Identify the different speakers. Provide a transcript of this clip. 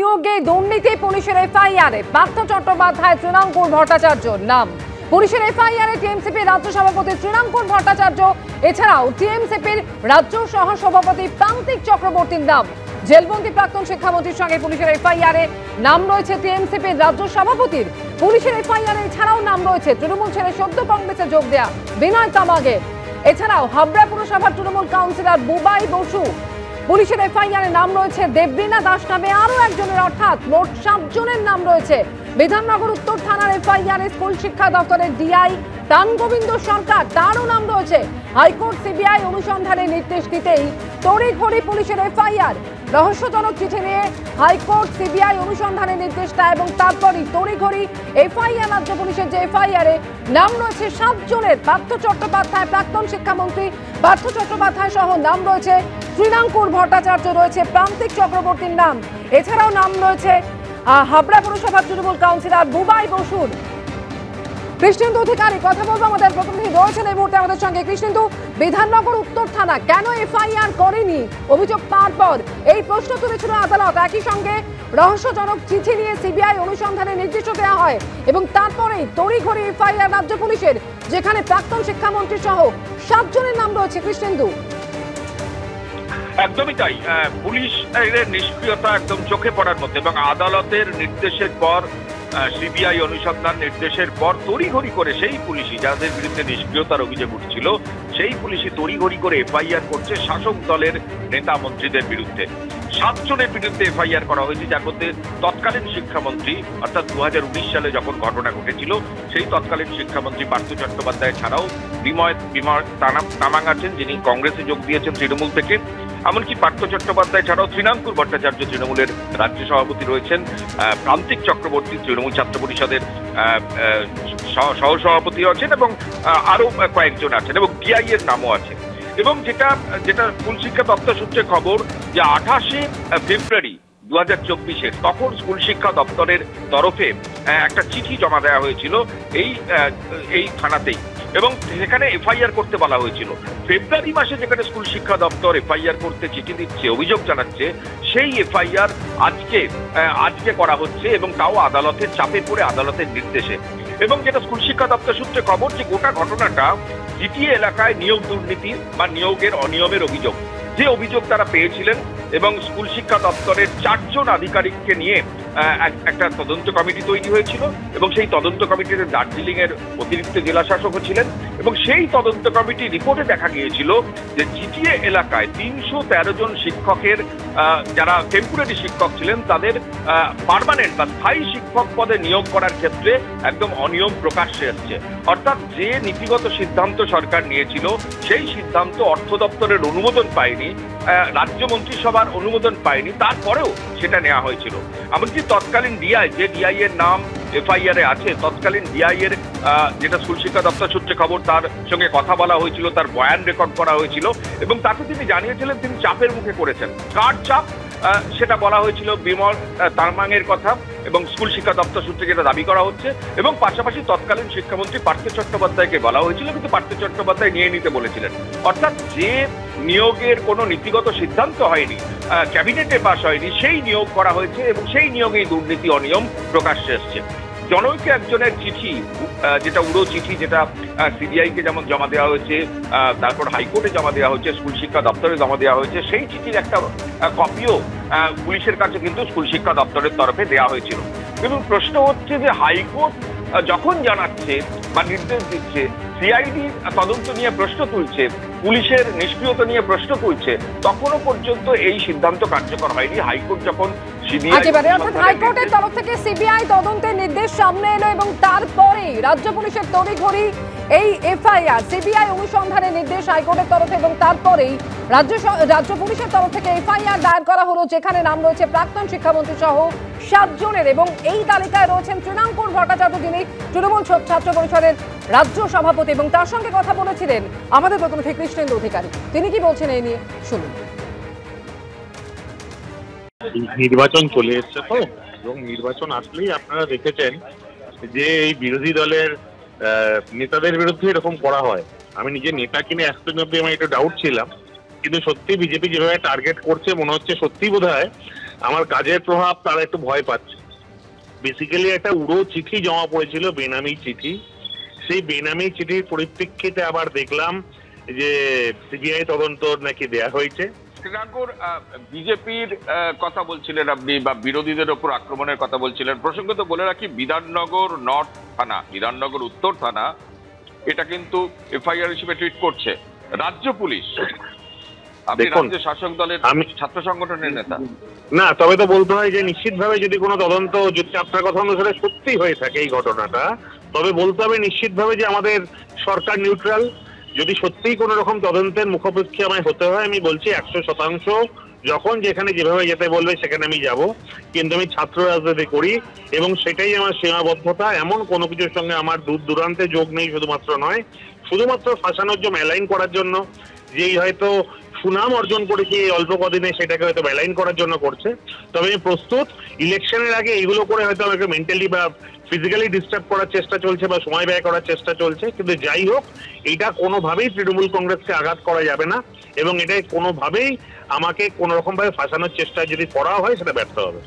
Speaker 1: নিয়োগে দুর্নীতি পুলিশের এফআইআরে পার্থ চট্টোপাধ্যায় তৃণাঙ্কুর ভট্টাচার্যর নাম। পুলিশের এফআইআরে টিএমসিপির রাজ্য সভাপতি তৃণাঙ্কুর ভট্টাচার্য এছাড়াও টিএমসিপির রাজ্য সহ সভাপতি প্রান্তিক চক্রবর্তীর নাম। জেলবন্দি প্রাক্তন শিক্ষামন্ত্রীর সঙ্গে পুলিশের এফআইআরে নাম রয়েছে টিএমসিপির রাজ্য সভাপতির। পুলিশের এফআইআরে এছাড়াও নাম রয়েছে তৃণমূল ছেড়ে সদ্য কংগ্রেসে যোগ দেয়া বিনয় তামাঙের। এছাড়াও হাবড়া পুরসভার তৃণমূল কাউন্সিলর বুবাই বসু। পুলিশের এফআইআরে নাম রয়েছে দেবলীনা দাস নামে আরো একজনের, অর্থাৎ মোট 7 জনের নাম রয়েছে। বিধাননগর উত্তর থানার এফআইআরে স্কুল শিক্ষা দপ্তরের ডিআই দানগোবিন্দ সরকার, তারও নাম রয়েছে। হাইকোর্ট সিবিআই অনুসন্ধানের নির্দেশ দিতেই তড়িঘড়ি পুলিশের এফআইআর। রহস্যজনক চিঠি নিয়ে হাইকোর্ট সিবিআই অনুসন্ধানের নির্দেশ দেয় এবং তারপরই তড়িঘড়ি এফআইআর। রাজ্য পুলিশের যে এফআইআরে নাম রয়েছে 7 জনের, পার্থ চট্টোপাধ্যায় প্রাক্তন শিক্ষামন্ত্রী পার্থ চট্টোপাধ্যায় সহ নাম রয়েছে তৃণাঙ্কুর ভট্টাচার্য, রয়েছে প্রান্তিক চক্রবর্তীর নাম। এছাড়াও নাম রয়েছে হাবড়া পুরসভার তৃণমূল কাউন্সিলর বুবাই বসুর। কৃষ্ণেন্দু অধিকারী কথা বলবো, আমাদের প্রতিনিধি রয়েছেন এই মুহূর্তে আমাদের সঙ্গে। কৃষ্ণেন্দু, বিধাননগর উত্তর থানা কেন এফআইআর করেনি অভিযোগ পাওয়ার পর? এই প্রশ্ন তুলেছিল আদালত। একই সঙ্গে রহস্যজনক চিঠি নিয়ে সিবিআই অনুসন্ধানের নির্দেশ দেওয়া হয় এবং তারপরেই তড়িঘড়ি এফআইআর রাজ্য পুলিশের, যেখানে প্রাক্তন শিক্ষামন্ত্রী সহ 7 জনের নাম রয়েছে। কৃষ্ণেন্দু,
Speaker 2: একদমই তাই। পুলিশ এর নিষ্ক্রিয়তা একদম চোখে পড়ার মতো এবং আদালতের নির্দেশের পর সিবিআই অনুসন্ধান নির্দেশের পর তড়িঘড়ি করে সেই পুলিশই যাদের বিরুদ্ধে নিষ্ক্রিয়তার অভিযোগ উঠছিল সেই পুলিশই তড়িঘড়ি করে এফআইআর করছে শাসক দলের নেতা মন্ত্রীদের বিরুদ্ধে। 7 জনের বিরুদ্ধে এফআইআর করা হয়েছে, যার মধ্যে তৎকালীন শিক্ষামন্ত্রী অর্থাৎ 2019 সালে যখন ঘটনা ঘটেছিল সেই তৎকালীন শিক্ষামন্ত্রী পার্থ চট্টোপাধ্যায় ছাড়াও বিনয় তামাং আছেন, যিনি কংগ্রেসে যোগ দিয়েছেন তৃণমূল থেকে। এমনকি পার্থ চট্টোপাধ্যায় ছাড়াও তৃণাঙ্কুর ভট্টাচার্য তৃণমূলের রাজ্য সভাপতি রয়েছেন, প্রান্তিক চক্রবর্তী তৃণমূল ছাত্র পরিষদের সহসভাপতি আছেন এবং আরো কয়েকজন আছেন এবং ডিআই এর নামও আছে। এবং যেটা স্কুল শিক্ষা দপ্তর সূত্রে খবর যে 28 ফেব্রুয়ারি 2024 তখন স্কুল শিক্ষা দপ্তরের তরফে একটা চিঠি জমা দেওয়া হয়েছিল এই থানাতেই এবং সেখানে এফআইআর করতে বলা হয়েছিল। ফেব্রুয়ারি মাসে যেখানে স্কুল শিক্ষা দপ্তর এফআইআর করতে চিঠি দিচ্ছে, অভিযোগ জানাচ্ছে, সেই এফআইআর আজকে করা হচ্ছে এবং তাও আদালতের চাপে পড়ে আদালতের নির্দেশে। এবং যেটা স্কুল শিক্ষা দপ্তর সূত্রে খবর যে গোটা ঘটনাটা জিটিএ এলাকায় নিয়োগ দুর্নীতি বা নিয়োগের অনিয়মের অভিযোগ, যে অভিযোগ তারা পেয়েছিলেন এবং স্কুল শিক্ষা দপ্তরের 4 জন আধিকারিককে নিয়ে একটা তদন্ত কমিটি তৈরি হয়েছিল এবং সেই তদন্ত কমিটিতে দার্জিলিং এর অতিরিক্ত জেলা শাসকও ছিলেন এবং সেই তদন্ত কমিটি রিপোর্টে দেখা গিয়েছিল যে জিটিএ এলাকায় 313 জন শিক্ষকের যারা টেম্পোরারি শিক্ষক ছিলেন তাদের পার্মানেন্ট বা স্থায়ী শিক্ষক পদে নিয়োগ করার ক্ষেত্রে একদম অনিয়ম প্রকাশ্যে এসছে। অর্থাৎ যে নীতিগত সিদ্ধান্ত সরকার নিয়েছিল সেই সিদ্ধান্ত অর্থ দপ্তরের অনুমোদন পায়নি, রাজ্য মন্ত্রিসভার অনুমোদন পায়নি, তারপরেও সেটা নেওয়া হয়েছিল। এমনকি তৎকালীন ডিআই, যে ডিআই এর নাম এফআইআরে আছে, তৎকালীন ডিআই এর যেটা স্কুল শিক্ষা দপ্তর সূত্রে খবর, তার সঙ্গে কথা বলা হয়েছিল, তার বয়ান রেকর্ড করা হয়েছিল এবং তাতে তিনি জানিয়েছিলেন তিনি চাপের মুখে করেছেন। কার চাপ সেটা বলা হয়েছিল বিমল তামাংয়ের কথা এবং স্কুল শিক্ষা দপ্তর সূত্রে যেটা দাবি করা হচ্ছে এবং পাশাপাশি তৎকালীন শিক্ষামন্ত্রী পার্থ চট্টোপাধ্যায়কে বলা হয়েছিল, কিন্তু পার্থ চট্টোপাধ্যায় নিয়ে নিতে বলেছিলেন। অর্থাৎ যে নিয়োগের কোনো নীতিগত সিদ্ধান্ত হয়নি, ক্যাবিনেটে পাশ হয়নি, সেই নিয়োগ করা হয়েছে এবং সেই নিয়োগেই দুর্নীতি অনিয়ম প্রকাশ্যে এসছে। জনৈক একজনের চিঠি, যেটা উড়ো চিঠি, যেটা সিবিআই কে যেমন জমা দেওয়া হয়েছে, তারপর হাইকোর্টে জমা দেওয়া হয়েছে, স্কুল শিক্ষা দপ্তরে জমা দেওয়া হয়েছে, সেই চিঠির একটা কপিও পুলিশের কাছে কিন্তু স্কুল শিক্ষা দপ্তরের তরফে দেওয়া হয়েছিল। কিন্তু প্রশ্ন হচ্ছে যে হাইকোর্ট যখন জানাচ্ছে বা নির্দেশ দিচ্ছে, সিআইডি তদন্ত নিয়ে প্রশ্ন তুলছে, পুলিশের নিষ্ক্রিয়তা নিয়ে প্রশ্ন তুলছে, তখনও পর্যন্ত এই সিদ্ধান্ত কার্যকর হয়নি। হাইকোর্ট যখন
Speaker 1: হাইকোর্টের তরফ থেকে সিবিআই তদন্তের নির্দেশ সামনে এলো এবং তারপরে রাজ্য পুলিশের তড়িঘড়ি এই এফআইআর, সিবিআই অনুসন্ধানের নির্দেশ হাইকোর্টের তরফে এবং তারপরেই রাজ্য পুলিশের তরফ থেকে এফআইআর দায়ের করা হলো, যেখানে নাম রয়েছে প্রাক্তন শিক্ষামন্ত্রী সহ 7 জনের এবং এই তালিকায় রয়েছেন তৃণাঙ্কুর ভট্টাচার্য, যিনি তৃণমূল ছাত্র পরিষদের রাজ্য সভাপতি। এবং তার সঙ্গে কথা বলেছিলেন আমাদের প্রতিনিধি কৃষ্ণেন্দু অধিকারী। তিনি কি বলছেন এই নিয়ে শুনুন।
Speaker 3: নির্বাচন চলে এসছে তো, এবং নির্বাচন আসলেই আপনারা দেখেছেন যে এই বিরোধী দলের নেতাদের বিরুদ্ধে এরকম করা হয়। আমি নিজে নেতা কিনে এতদিন অব্দি আমার একটু ডাউট ছিলাম, কিন্তু সত্যি বিজেপি যেভাবে টার্গেট করছে মনে হচ্ছে সত্যি বোধহয় আমার কাজের প্রভাব তারা একটু ভয় পাচ্ছে। বেসিক্যালি একটা উড়ো চিঠি জমা পড়েছিল, বেনামি চিঠি। সেই বেনামি চিঠির পরিপ্রেক্ষিতে আবার দেখলাম যে সিবিআই তদন্ত নাকি দেয়া হয়েছে।
Speaker 2: শ্রীরামপুর বিজেপির কথা বলছিলেন আপনি, বা বিরোধীদের ওপর আক্রমণের কথা বলছিলেন। প্রসঙ্গত বলে রাখি, বিধাননগর নর্থ থানা, বিধাননগর উত্তর থানা এটা কিন্তু এফআইআর হিসেবে ট্রিট করছে রাজ্য পুলিশ। আপনি রাজ্য শাসক দলের ছাত্র সংগঠনের নেতা
Speaker 3: না, তবে তো বলতে হয় যে নিশ্চিতভাবে যদি কোনো তদন্ত, যদি আপনার কথা অনুসারে সত্যি হয়ে থাকে এই ঘটনাটা, তবে বলতে হবে নিশ্চিতভাবে যে আমাদের সরকার নিউট্রাল। যদি সত্যিই কোনো রকম তদন্তের মুখোমুখি আমায় হতে হয়, আমি বলছি 100% যখন যেখানে যেভাবে যেতে বলবে সেখানে আমি যাব। কিন্তু আমি ছাত্র রাজনীতি করি এবং সেটাই আমার সীমাবদ্ধতা। এমন কোনো কিছুর সঙ্গে আমার দূর দূরান্তে যোগ নেই। শুধুমাত্র নয়, শুধুমাত্র ফাঁসানোর জন্য, অ্যালাইন করার জন্য, যেই হয়তো সুনাম অর্জন করেছি এই অল্প কদিনে, সেটাকে হয়তো অ্যালাইন করার জন্য করছে। তবে আমি প্রস্তুত। ইলেকশনের আগে এইগুলো করে হয়তো আমাকে মেন্টালি বা ফিজিক্যালি ডিস্টার্ব করার চেষ্টা চলছে বা সময় ব্যয় করার চেষ্টা চলছে, কিন্তু যাই হোক, এটা কোনোভাবেই তৃণমূল কংগ্রেসকে আঘাত করা যাবে না এবং এটাই কোনোভাবেই আমাকে কোনো রকম ভাবে ফাঁসানোর চেষ্টা যদি করা হয় সেটা ব্যর্থ হবে।